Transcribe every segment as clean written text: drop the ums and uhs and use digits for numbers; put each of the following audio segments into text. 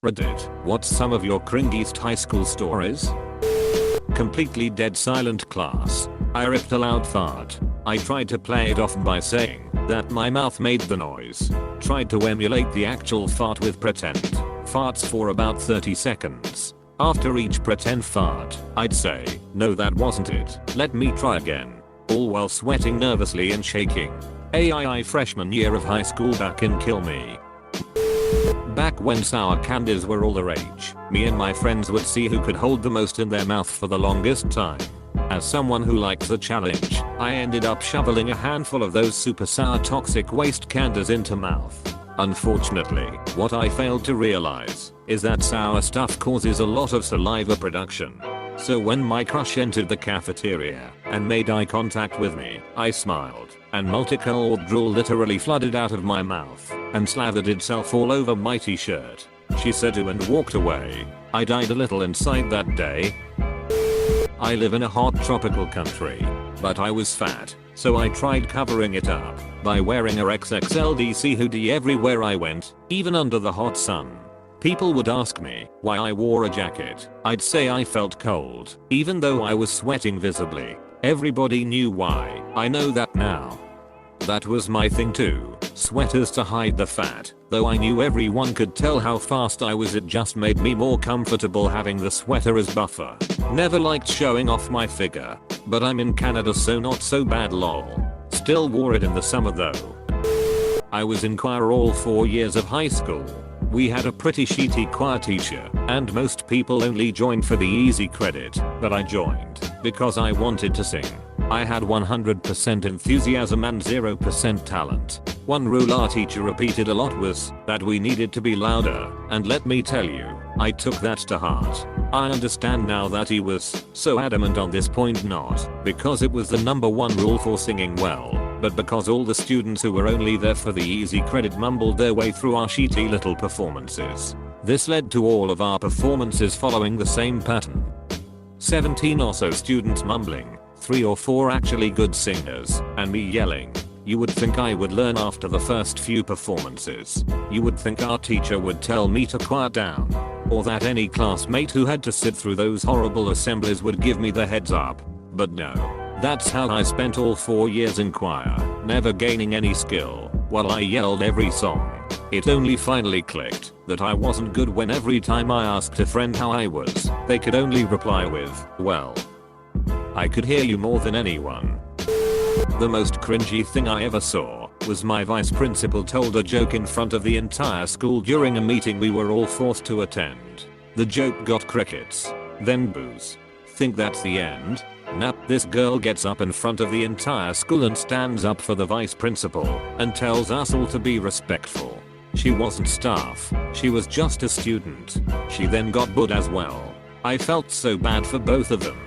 Reddit, what's some of your cringiest high school stories? Completely dead silent class. I ripped a loud fart. I tried to play it off by saying that my mouth made the noise. Tried to emulate the actual fart with pretend farts for about 30 seconds. After each pretend fart, I'd say, no, that wasn't it. Let me try again. All while sweating nervously and shaking. AII freshman year of high school back in kill me. Back when sour candies were all the rage, me and my friends would see who could hold the most in their mouth for the longest time. As someone who likes a challenge, I ended up shoveling a handful of those super sour toxic waste candies into mouth. Unfortunately, what I failed to realize is that sour stuff causes a lot of saliva production. So when my crush entered the cafeteria and made eye contact with me, I smiled, and multicolored drool literally flooded out of my mouth and slathered itself all over my t-shirt. She said to and walked away. I died a little inside that day. I live in a hot tropical country, but I was fat, so I tried covering it up by wearing a XXL DC hoodie everywhere I went, even under the hot sun. People would ask me why I wore a jacket. I'd say I felt cold, even though I was sweating visibly. Everybody knew why. I know that now. That was my thing too. Sweaters to hide the fat. Though I knew everyone could tell how fast I was, it just made me more comfortable having the sweater as buffer. Never liked showing off my figure. But I'm in Canada, so not so bad lol. Still wore it in the summer though. I was in choir all 4 years of high school. We had a pretty shitty choir teacher, and most people only joined for the easy credit, but I joined because I wanted to sing. I had 100% enthusiasm and 0% talent. One rule our teacher repeated a lot was that we needed to be louder, and let me tell you, I took that to heart. I understand now that he was so adamant on this point, not because it was the #1 rule for singing well, but because all the students who were only there for the easy credit mumbled their way through our shitty little performances. This led to all of our performances following the same pattern. 17 or so students mumbling, 3 or 4 actually good singers, and me yelling. You would think I would learn after the first few performances. You would think our teacher would tell me to quiet down. Or that any classmate who had to sit through those horrible assemblies would give me the heads up. But no. That's how I spent all 4 years in choir, never gaining any skill, while I yelled every song. It only finally clicked that I wasn't good when every time I asked a friend how I was, they could only reply with, well. I could hear you more than anyone. The most cringy thing I ever saw was my vice principal told a joke in front of the entire school during a meeting we were all forced to attend. The joke got crickets, then boos. Think that's the end? Nah, this girl gets up in front of the entire school and stands up for the vice principal and tells us all to be respectful. She wasn't staff, she was just a student. She then got booed as well. I felt so bad for both of them.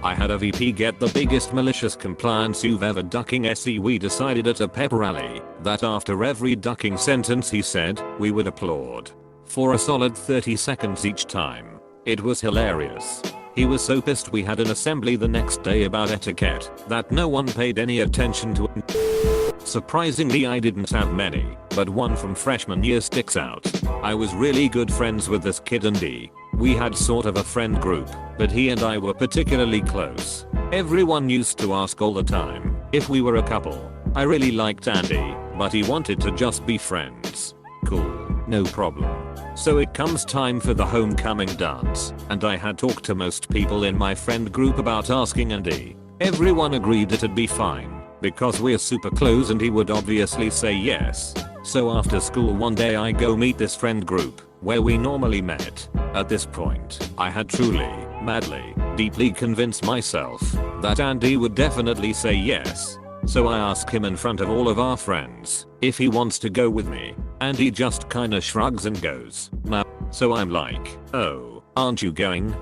I had a VP get the biggest malicious compliance you've ever ducking SE. We decided at a pep rally that after every ducking sentence he said, we would applaud for a solid 30 seconds each time. It was hilarious. He was so pissed we had an assembly the next day about etiquette that no one paid any attention to it. Surprisingly, I didn't have many, but one from freshman year sticks out. I was really good friends with this kid, and we had sort of a friend group, but he and I were particularly close. Everyone used to ask all the time if we were a couple. I really liked Andy, but he wanted to just be friends. Cool, no problem. So it comes time for the homecoming dance, and I had talked to most people in my friend group about asking Andy. Everyone agreed it'd be fine, because we're super close and he would obviously say yes. So after school one day I go meet this friend group, where we normally met. At this point, I had truly, madly, deeply convinced myself that Andy would definitely say yes. So I ask him in front of all of our friends if he wants to go with me, and he just kinda shrugs and goes, nah. So I'm like, oh, aren't you going?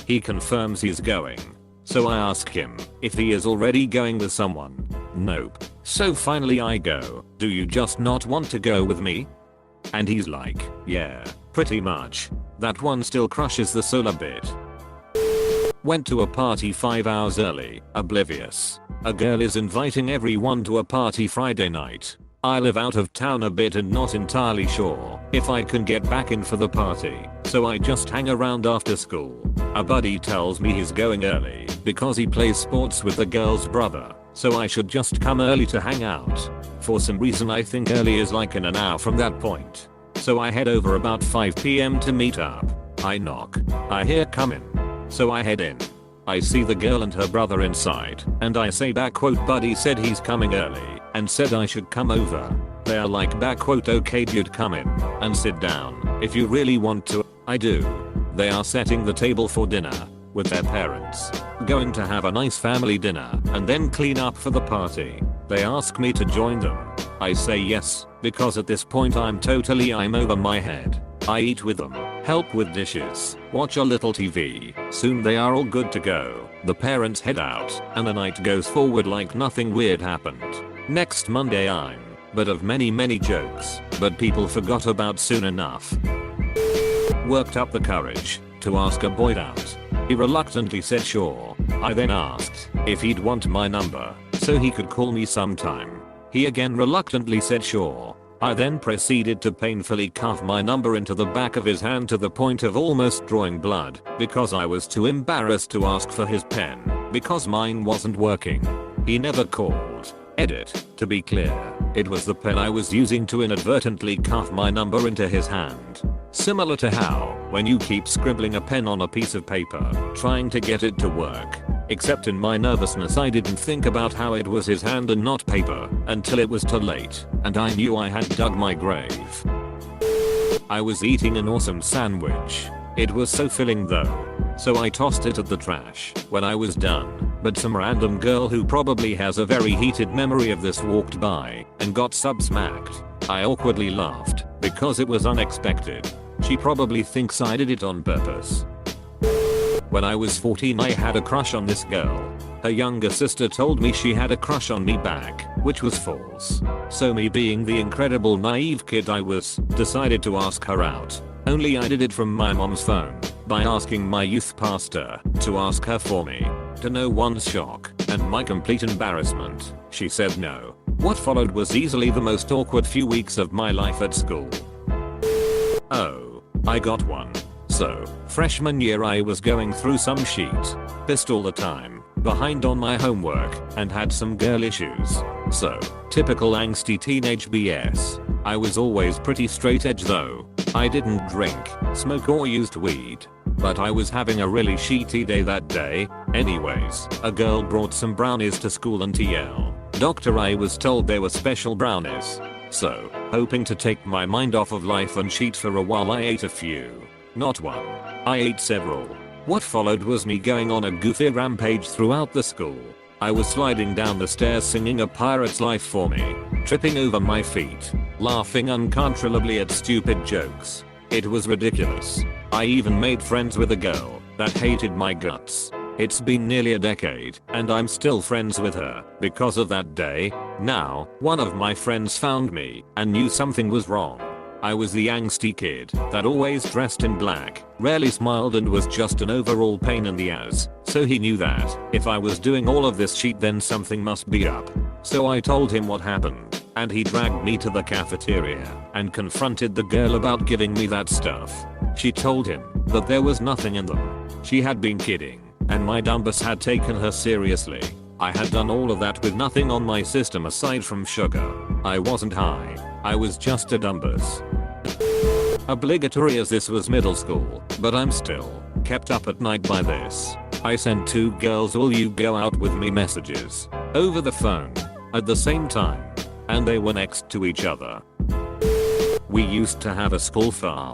He confirms he's going. So I ask him if he is already going with someone. Nope. So finally I go, do you just not want to go with me? And he's like, yeah, pretty much. That one still crushes the soul a bit. Went to a party 5 hours early, oblivious. A girl is inviting everyone to a party Friday night. I live out of town a bit and not entirely sure if I can get back in for the party, so I just hang around after school. A buddy tells me he's going early because he plays sports with the girl's brother, so I should just come early to hang out. For some reason I think early is like in an hour from that point. So I head over about 5 PM to meet up. I knock. I hear come in. So I head in. I see the girl and her brother inside, and I say back quote buddy said he's coming early and said I should come over. They are like back quote okay dude come in and sit down if you really want to. I do. They are setting the table for dinner with their parents. Going to have a nice family dinner and then clean up for the party. They ask me to join them. I say yes, because at this point I'm over my head. I eat with them, help with dishes, watch a little TV. Soon they are all good to go. The parents head out, and the night goes forward like nothing weird happened. Next Monday I'm, but of many jokes, but people forgot about soon enough. Worked up the courage to ask a boy out. He reluctantly said sure. I then asked if he'd want my number so he could call me sometime. He again reluctantly said sure. I then proceeded to painfully cuff my number into the back of his hand to the point of almost drawing blood because I was too embarrassed to ask for his pen because mine wasn't working. He never called. Edit. To be clear, it was the pen I was using to inadvertently cuff my number into his hand. Similar to how, when you keep scribbling a pen on a piece of paper, trying to get it to work. Except in my nervousness I didn't think about how it was his hand and not paper until it was too late, and I knew I had dug my grave. I was eating an awesome sandwich. It was so filling though. So I tossed it at the trash when I was done, but some random girl who probably has a very heated memory of this walked by and got sub-smacked. I awkwardly laughed because it was unexpected. She probably thinks I did it on purpose. When I was 14 I had a crush on this girl. Her younger sister told me she had a crush on me back, which was false. So me being the incredible naive kid I was, decided to ask her out. Only I did it from my mom's phone, by asking my youth pastor to ask her for me. To no one's shock, and my complete embarrassment, she said no. What followed was easily the most awkward few weeks of my life at school. Oh, I got one. So, freshman year I was going through some sheet, pissed all the time, behind on my homework, and had some girl issues. So, typical angsty teenage BS. I was always pretty straight edge though. I didn't drink, smoke or used weed. But I was having a really shitty day that day. Anyways, a girl brought some brownies to school and TL. Doctor I was told they were special brownies. So, hoping to take my mind off of life and cheat for a while I ate a few. Not one. I ate several. What followed was me going on a goofy rampage throughout the school. I was sliding down the stairs singing A Pirate's Life for Me, tripping over my feet, laughing uncontrollably at stupid jokes. It was ridiculous. I even made friends with a girl that hated my guts. It's been nearly a decade and I'm still friends with her because of that day. Now, one of my friends found me and knew something was wrong. I was the angsty kid that always dressed in black, rarely smiled and was just an overall pain in the ass. So he knew that if I was doing all of this shit then something must be up. So I told him what happened, and he dragged me to the cafeteria and confronted the girl about giving me that stuff. She told him that there was nothing in them. She had been kidding, and my dumbass had taken her seriously. I had done all of that with nothing on my system aside from sugar. I wasn't high. I was just a dumbass. Obligatory as this was middle school, but I'm still kept up at night by this. I sent two girls will you go out with me messages over the phone at the same time, and they were next to each other. We used to have a school farm.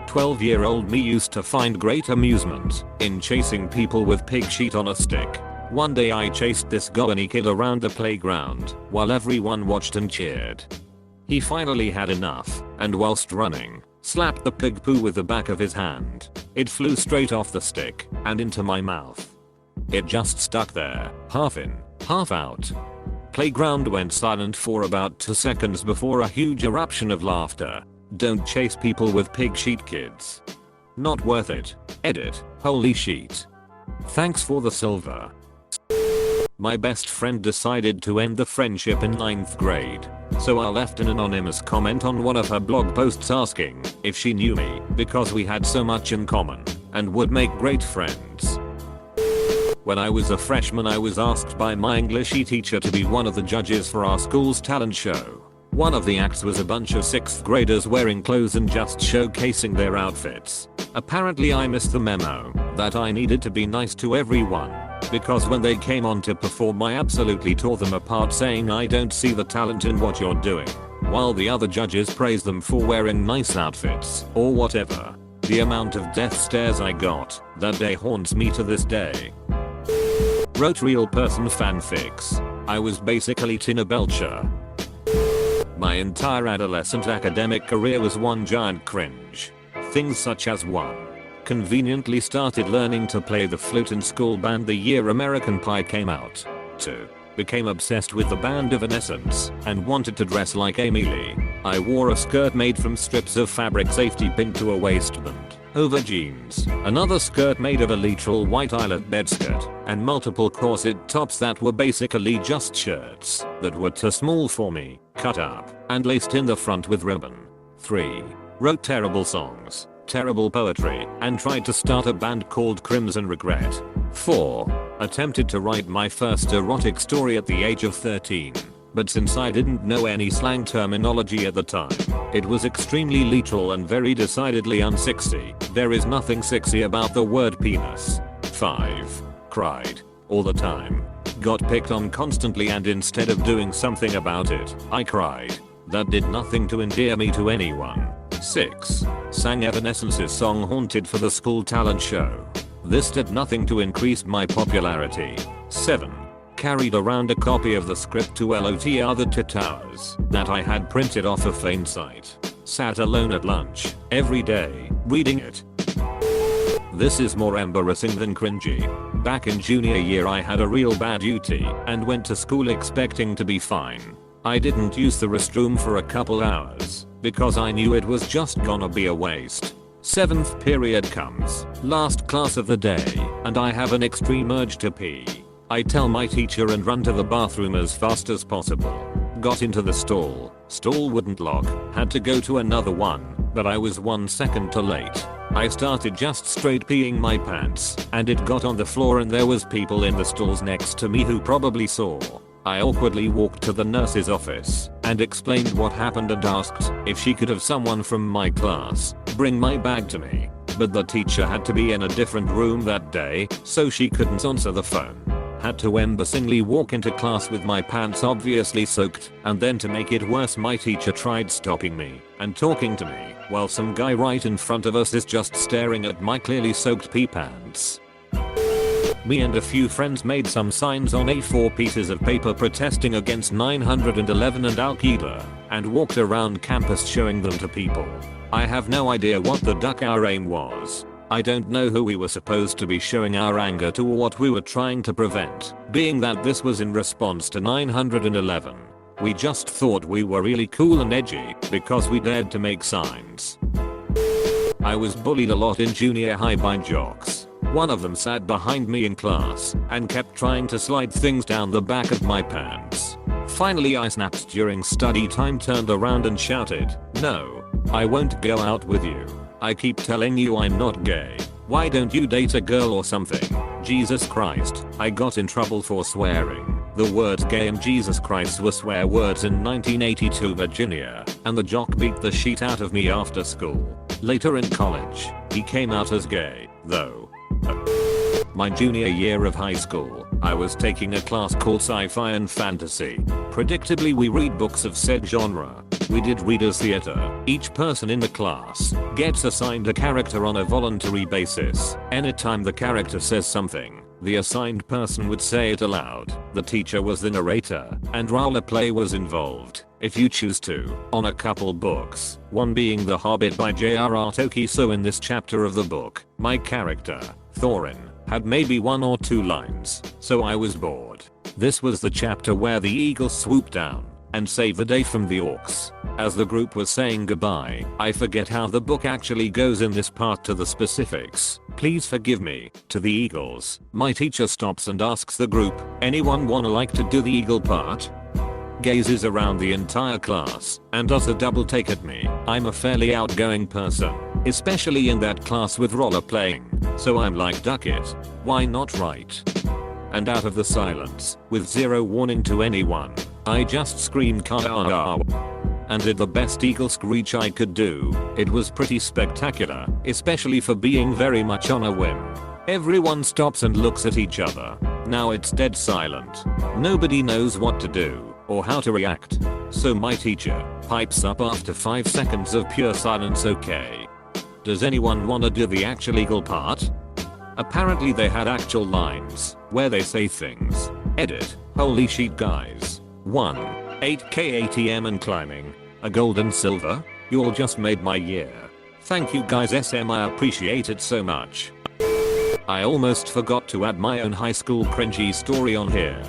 12-year-old me used to find great amusement in chasing people with pig sheet on a stick. One day I chased this goany kid around the playground while everyone watched and cheered. He finally had enough, and whilst running, slapped the pig poo with the back of his hand. It flew straight off the stick and into my mouth. It just stuck there, half in, half out. Playground went silent for about 2 seconds before a huge eruption of laughter. Don't chase people with pig sheet, kids. Not worth it. Edit. Holy sheet. Thanks for the silver. My best friend decided to end the friendship in 9th grade. So I left an anonymous comment on one of her blog posts asking if she knew me because we had so much in common and would make great friends. When I was a freshman, I was asked by my English teacher to be one of the judges for our school's talent show. One of the acts was a bunch of 6th graders wearing clothes and just showcasing their outfits. Apparently I missed the memo that I needed to be nice to everyone, because when they came on to perform I absolutely tore them apart, saying I don't see the talent in what you're doing, while the other judges praised them for wearing nice outfits or whatever. The amount of death stares I got that day haunts me to this day. Wrote real person fanfics. I was basically Tina Belcher. My entire adolescent academic career was one giant cringe. Things such as 1. Conveniently started learning to play the flute in school band the year American Pie came out. 2. Became obsessed with the band Evanescence and wanted to dress like Amy Lee. I wore a skirt made from strips of fabric safety pinned to a waistband over jeans, another skirt made of a literal white eyelet bedskirt, and multiple corset tops that were basically just shirts that were too small for me, cut up and laced in the front with ribbon. 3. Wrote terrible songs, terrible poetry, and tried to start a band called Crimson Regret. 4. Attempted to write my first erotic story at the age of 13. But since I didn't know any slang terminology at the time, it was extremely literal and very decidedly unsexy. There is nothing sexy about the word penis. 5. Cried all the time. Got picked on constantly, and instead of doing something about it, I cried. That did nothing to endear me to anyone. 6. Sang Evanescence's song Haunted for the school talent show. This did nothing to increase my popularity. 7. Carried around a copy of the script to LOTR the Towers that I had printed off a fan site. Sat alone at lunch every day reading it. This is more embarrassing than cringy. Back in junior year I had a real bad UT and went to school expecting to be fine. I didn't use the restroom for a couple hours because I knew it was just gonna be a waste. 7th period comes, last class of the day, and I have an extreme urge to pee. I tell my teacher and run to the bathroom as fast as possible. Got into the stall wouldn't lock, had to go to another one, but I was 1 second too late. I started just straight peeing my pants, and it got on the floor, and there was people in the stalls next to me who probably saw. I awkwardly walked to the nurse's office and explained what happened and asked if she could have someone from my class bring my bag to me, but the teacher had to be in a different room that day, so she couldn't answer the phone. Had to embarrassingly walk into class with my pants obviously soaked, and then to make it worse my teacher tried stopping me and talking to me while some guy right in front of us is just staring at my clearly soaked pee pants. Me and a few friends made some signs on A4 pieces of paper protesting against 911 and Al-Qaeda and walked around campus showing them to people. I have no idea what the duck our aim was. I don't know who we were supposed to be showing our anger to or what we were trying to prevent, being that this was in response to 911. We just thought we were really cool and edgy because we dared to make signs. I was bullied a lot in junior high by jocks. One of them sat behind me in class and kept trying to slide things down the back of my pants. Finally I snapped during study time, turned around and shouted, "No, I won't go out with you. I keep telling you I'm not gay. Why don't you date a girl or something?" Jesus Christ, I got in trouble for swearing. The words gay and Jesus Christ were swear words in 1982 Virginia, and the jock beat the shit out of me after school. Later in college, he came out as gay, though. My junior year of high school, I was taking a class called Sci-Fi and Fantasy. Predictably we read books of said genre. We did readers theater. Each person in the class gets assigned a character on a voluntary basis. Anytime the character says something, the assigned person would say it aloud. The teacher was the narrator, and role play was involved, if you choose to, on a couple books, one being The Hobbit by J.R.R. Tolkien. So in this chapter of the book, my character, Thorin, had maybe 1 or 2 lines, so I was bored. This was the chapter where the eagles swooped down and saved the day from the orcs. As the group was saying goodbye, I forget how the book actually goes in this part to the specifics. Please forgive me. To the eagles, my teacher stops and asks the group, "Anyone wanna like to do the eagle part?" gazes around the entire class, and does a double take at me. I'm a fairly outgoing person, especially in that class with roller playing, so I'm like, duck it. Why not, right? And out of the silence, with zero warning to anyone, I just screamed "Ka-ah-ah," and did the best eagle screech I could do. It was pretty spectacular, especially for being very much on a whim. Everyone stops and looks at each other. Now it's dead silent. Nobody knows what to do or how to react. So my teacher pipes up after 5 seconds of pure silence, "Okay. Does anyone wanna do the actual eagle part?" Apparently they had actual lines where they say things. Edit. Holy shit, guys. 1. 8K ATM and climbing. A gold and silver? You all just made my year. Thank you guys SM, I appreciate it so much. I almost forgot to add my own high school cringy story on here.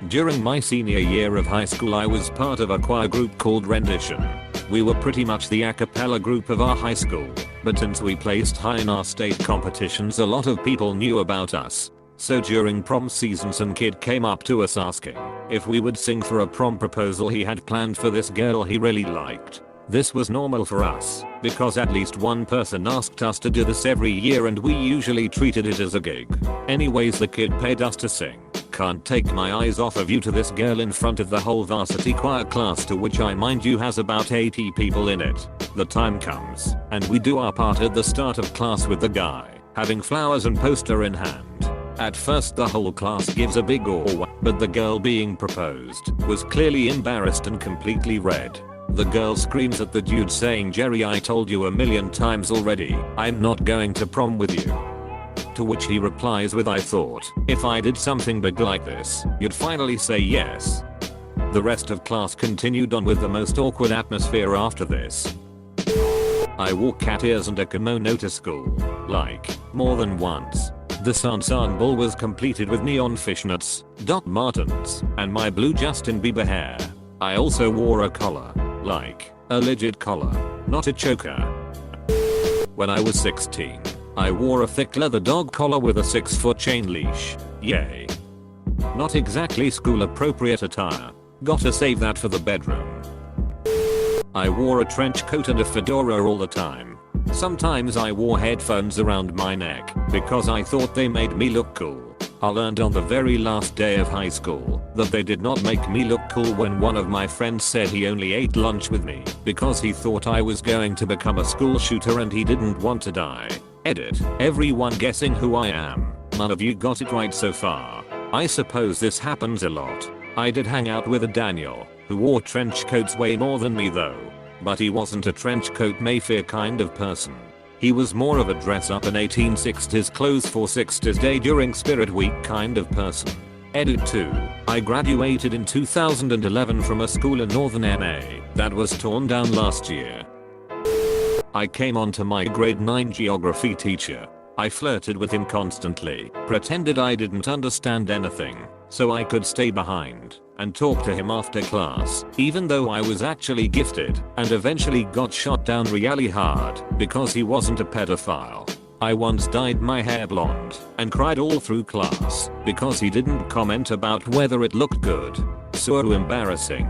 During my senior year of high school I was part of a choir group called Rendition. We were pretty much the a cappella group of our high school, but since we placed high in our state competitions a lot of people knew about us. So during prom season some kid came up to us asking if we would sing for a prom proposal he had planned for this girl he really liked. This was normal for us, because at least one person asked us to do this every year and we usually treated it as a gig. Anyways, the kid paid us to sing "Can't Take My Eyes Off of You" to this girl in front of the whole varsity choir class, to which I mind you has about 80 people in it. The time comes, and we do our part at the start of class with the guy having flowers and poster in hand. At first the whole class gives a big awe, but the girl being proposed was clearly embarrassed and completely red. The girl screams at the dude saying, "Jerry, I told you a million times already, I'm not going to prom with you." To which he replies with, "I thought if I did something big like this, you'd finally say yes." The rest of class continued on with the most awkward atmosphere after this. I wore cat ears and a kimono to school, like, more than once. The ensemble was completed with neon fishnets, Doc Martens, and my blue Justin Bieber hair. I also wore a collar, like, a legit collar, not a choker. When I was 16, I wore a thick leather dog collar with a 6-foot chain leash. Yay. Not exactly school appropriate attire. Gotta save that for the bedroom. I wore a trench coat and a fedora all the time. Sometimes I wore headphones around my neck because I thought they made me look cool. I learned on the very last day of high school that they did not make me look cool when one of my friends said he only ate lunch with me because he thought I was going to become a school shooter and he didn't want to die. Edit. Everyone guessing who I am. None of you got it right so far. I suppose this happens a lot. I did hang out with a Daniel who wore trench coats way more than me though. But he wasn't a trench coat Mayfair kind of person. He was more of a dress up in 1860s clothes for 60s day during Spirit Week kind of person. Edit 2. I graduated in 2011 from a school in northern MA that was torn down last year. I came on to my grade 9 geography teacher. I flirted with him constantly, pretended I didn't understand anything, so I could stay behind and talk to him after class, even though I was actually gifted, and eventually got shot down really hard because he wasn't a pedophile. I once dyed my hair blonde and cried all through class because he didn't comment about whether it looked good. So embarrassing.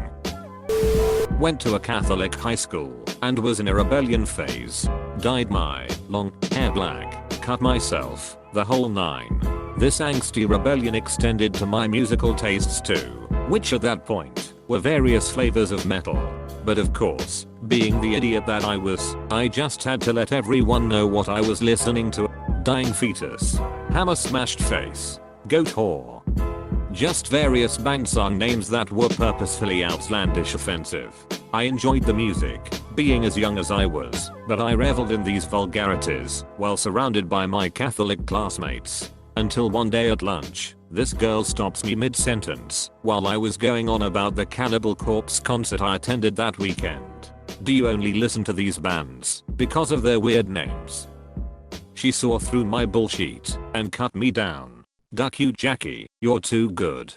Went to a Catholic high school and was in a rebellion phase. Dyed my long hair black, cut myself, the whole nine. This angsty rebellion extended to my musical tastes too, which at that point were various flavors of metal. But of course, being the idiot that I was, I just had to let everyone know what I was listening to. Dying fetus, hammer smashed face, goat whore. Just various band song names that were purposefully outlandish offensive. I enjoyed the music, being as young as I was, but I reveled in these vulgarities while surrounded by my Catholic classmates. Until one day at lunch, this girl stops me mid-sentence while I was going on about the Cannibal Corpse concert I attended that weekend. "Do you only listen to these bands because of their weird names?" She saw through my bullshit and cut me down. "Duck you, Jackie, you're too good."